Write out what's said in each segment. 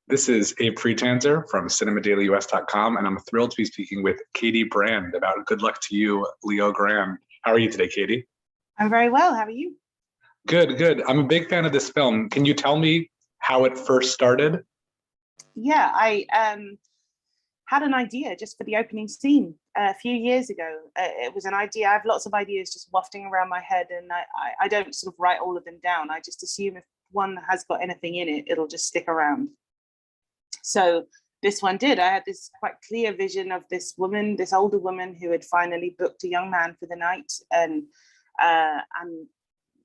This is Abe Pretenzer from cinemadailyus.com, and I'm thrilled to be speaking with Katy Brand about Good Luck to You, Leo Grande. How are you today, Katy? I'm very well. How are you? Good, good. I'm a big fan of this film. Can you tell me how it first started? Yeah, I had an idea just for the opening scene a few years ago. It was an idea. I have lots of ideas just wafting around my head, and I don't sort of write all of them down. I just assume if one has got anything in it, it'll just stick around. So this one did. I had this quite clear vision of this woman, this older woman who had finally booked a young man for the night and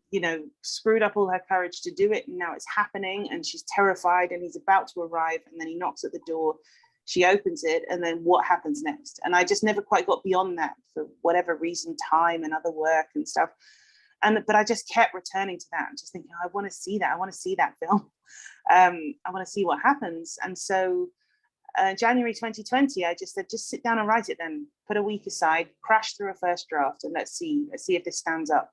you know, screwed up all her courage to do it, and now it's happening, and she's terrified, and he's about to arrive, and then he knocks at the door. She opens it, and then what happens next? And I just never quite got beyond that for whatever reason, time and other work and stuff. But I just kept returning to that and just thinking, I want to see that. I want to see that film. I want to see what happens. And so January 2020, I just said, just sit down and write it then. Put a week aside, crash through a first draft, and let's see if this stands up.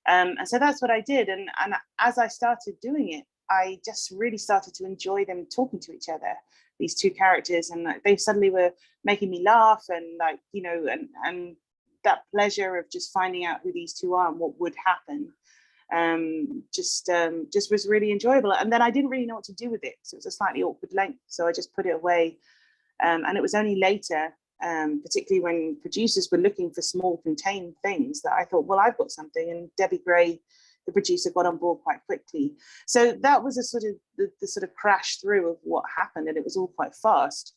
And so that's what I did. And as I started doing it, I just really started to enjoy them talking to each other, these two characters. And they suddenly were making me laugh, and like, you know, and that pleasure of just finding out who these two are and what would happen just was really enjoyable. And then I didn't really know what to do with it. So it was a slightly awkward length. So I just put it away. And it was only later, particularly when producers were looking for small contained things, that I thought, well, I've got something. And Debbie Gray, the producer, got on board quite quickly. So that was a sort of the sort of crash through of what happened, and it was all quite fast.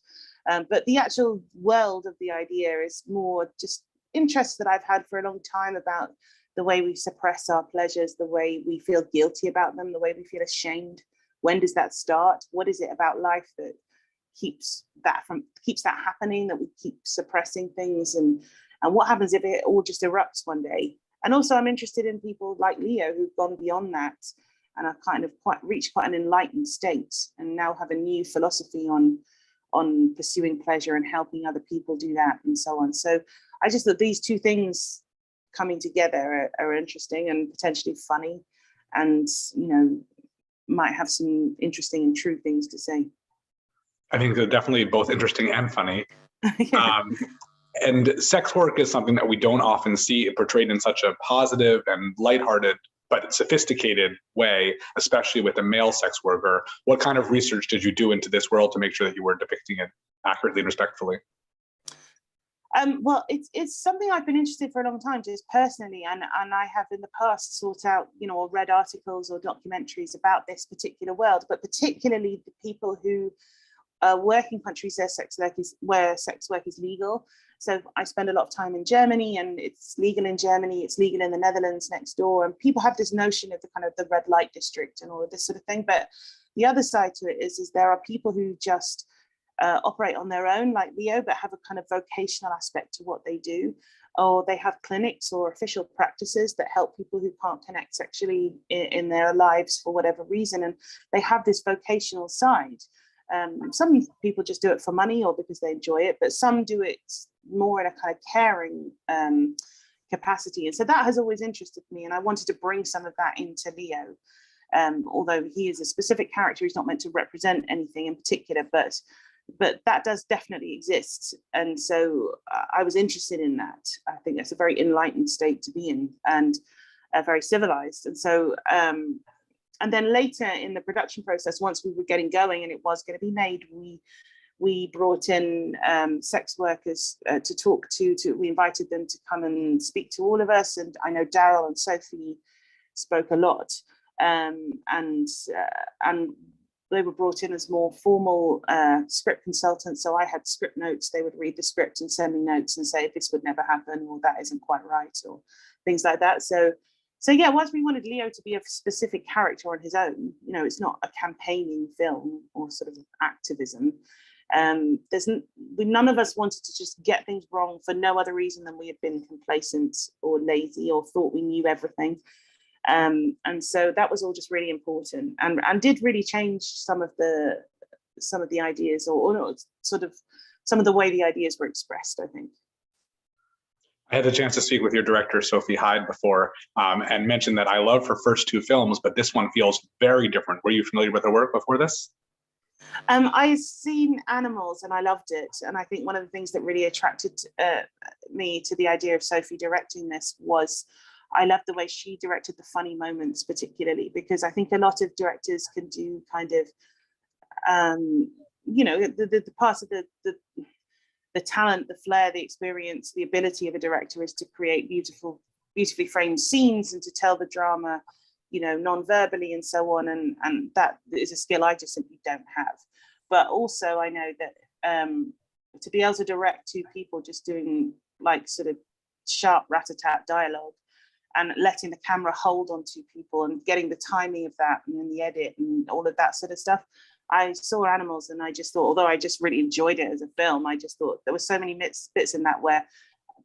But the actual world of the idea is more just interests that I've had for a long time about the way we suppress our pleasures, the way we feel guilty about them, the way we feel ashamed. When does that start? What is it about life that keeps that happening, that we keep suppressing things, and what happens if it all just erupts one day? And also I'm interested in people like Leo who've gone beyond that and are kind of reached quite an enlightened state, and now have a new philosophy on pursuing pleasure and helping other people do that, and so on. So I just thought these two things coming together are interesting and potentially funny, and, you know, might have some interesting and true things to say. I think they're definitely both interesting and funny. Yeah. And sex work is something that we don't often see portrayed in such a positive and lighthearted but sophisticated way, especially with a male sex worker. What kind of research did you do into this world to make sure that you were depicting it accurately and respectfully? Well, it's something I've been interested in for a long time, just personally, and I have in the past sought out, you know, or read articles or documentaries about this particular world, but particularly the people who work in countries where sex work is legal. So I spend a lot of time in Germany, and it's legal in Germany, it's legal in the Netherlands next door, and people have this notion of the kind of the red light district and all of this sort of thing. But the other side to it is there are people who just operate on their own, like Leo, but have a kind of vocational aspect to what they do, or they have clinics or official practices that help people who can't connect sexually in their lives for whatever reason, and they have this vocational side. Some people just do it for money or because they enjoy it, but some do it more in a kind of caring capacity. And so that has always interested me, and I wanted to bring some of that into Leo. Although he is a specific character, he's not meant to represent anything in particular, but that does definitely exist. And so I was interested in that. I think that's a very enlightened state to be in, and very civilized. And so and then later in the production process, once we were getting going and it was going to be made, we brought in sex workers to talk to. We invited them to come and speak to all of us. And I know Daryl and Sophie spoke a lot. And they were brought in as more formal script consultants. So I had script notes. They would read the script and send me notes and say, this would never happen, or that isn't quite right, or things like that. So yeah, whilst we wanted Leo to be a specific character on his own, you know, it's not a campaigning film or sort of activism. None of us wanted to just get things wrong for no other reason than we had been complacent or lazy or thought we knew everything. And so that was all just really important, and did really change some of the ideas, or sort of some of the way the ideas were expressed, I think. I had the chance to speak with your director, Sophie Hyde, before, and mentioned that I love her first two films, but this one feels very different. Were you familiar with her work before this? I've seen Animals and I loved it. And I think one of the things that really attracted me to the idea of Sophie directing this was I loved the way she directed the funny moments, particularly because I think a lot of directors can do kind of, the parts of the talent, the flair, the experience, the ability of a director is to create beautifully framed scenes and to tell the drama, non-verbally and so on. And that is a skill I just simply don't have. But also I know that to be able to direct two people just doing like sort of sharp rat-a-tat dialogue and letting the camera hold on two people and getting the timing of that and then the edit and all of that sort of stuff. I saw Animals and I just thought, although I just really enjoyed it as a film, I just thought there were so many bits in that where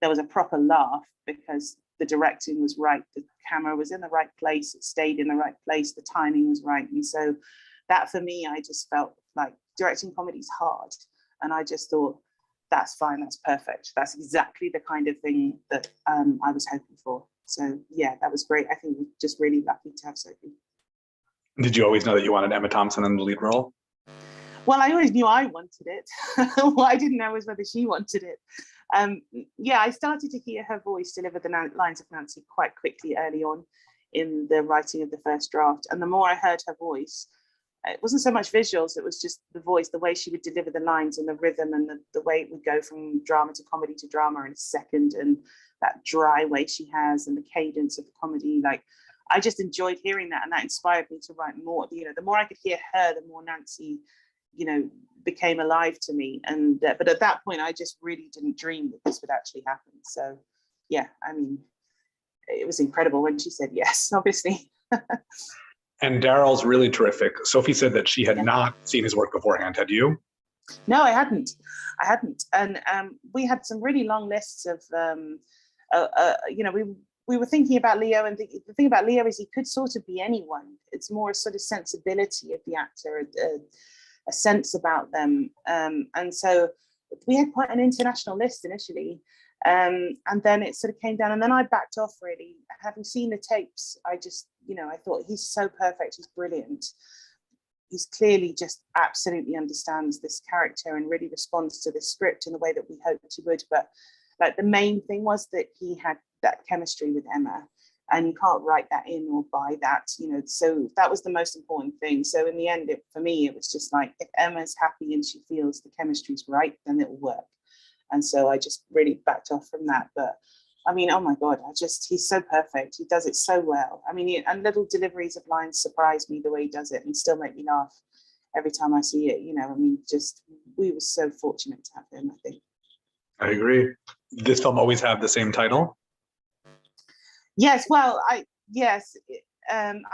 there was a proper laugh because the directing was right, the camera was in the right place, it stayed in the right place, the timing was right. And so that for me, I just felt like directing comedy is hard. And I just thought, that's fine, that's perfect. That's exactly the kind of thing that I was hoping for. So yeah, that was great. I think we're just really lucky to have Sophie. Did you always know that you wanted Emma Thompson in the lead role? Well, I always knew I wanted it. What I didn't know was whether she wanted it. I started to hear her voice deliver the lines of Nancy quite quickly early on in the writing of the first draft. And the more I heard her voice, it wasn't so much visuals, it was just the voice, the way she would deliver the lines and the rhythm and the way it would go from drama to comedy to drama in a second, and that dry way she has and the cadence of the comedy. Like, I just enjoyed hearing that, and that inspired me to write more. The more I could hear her, the more Nancy, became alive to me. And but at that point, I just really didn't dream that this would actually happen. So, yeah, I mean, it was incredible when she said yes, obviously. And Daryl's really terrific. Sophie said that she had not seen his work beforehand. Had you? No, I hadn't. And we had some really long lists of, we were thinking about Leo, and the thing about Leo is he could sort of be anyone. It's more a sort of sensibility of the actor, a sense about them. And so we had quite an international list initially. And then it sort of came down, and then I backed off really. Having seen the tapes, I just, I thought he's so perfect, he's brilliant. He's clearly just absolutely understands this character and really responds to the script in the way that we hoped he would. But like the main thing was that he had that chemistry with Emma, and you can't write that in or buy that, so that was the most important thing. So in the end, for me, it was just like, if Emma's happy and she feels the chemistry's right, then it'll work. And so I just really backed off from that. But I mean, oh my God, he's so perfect. He does it so well. I mean, and little deliveries of lines surprise me the way he does it and still make me laugh every time I see it. I mean, we were so fortunate to have him, I think. I agree. This film always have the same title? Yes, well, I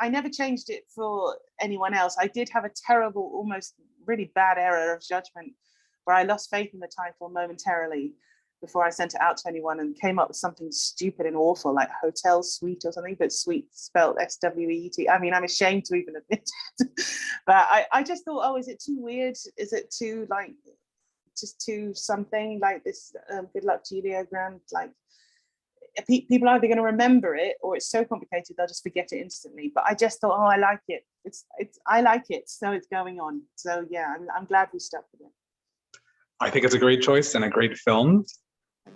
never changed it for anyone else. I did have a terrible, almost really bad error of judgment where I lost faith in the title momentarily before I sent it out to anyone and came up with something stupid and awful like Hotel Suite or something, but Sweet spelled S-W-E-E-T. I mean, I'm ashamed to even admit it. But I just thought, oh, is it too weird? Is it too just too something like this? Good luck to you, Leo Grande. Like, people are either going to remember it or it's so complicated they'll just forget it instantly. But I just thought, oh, I like it. I like it, so it's going on. So yeah, I'm glad we stuck with it. I think it's a great choice and a great film.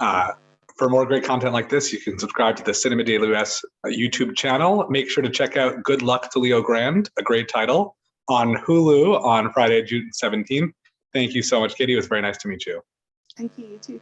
For more great content like this, you can subscribe to the Cinema Daily US YouTube channel. Make sure to check out Good Luck to Leo Grande, a great title, on Hulu on Friday, June 17th. Thank you so much, Katy. It was very nice to meet you. Thank you, you too.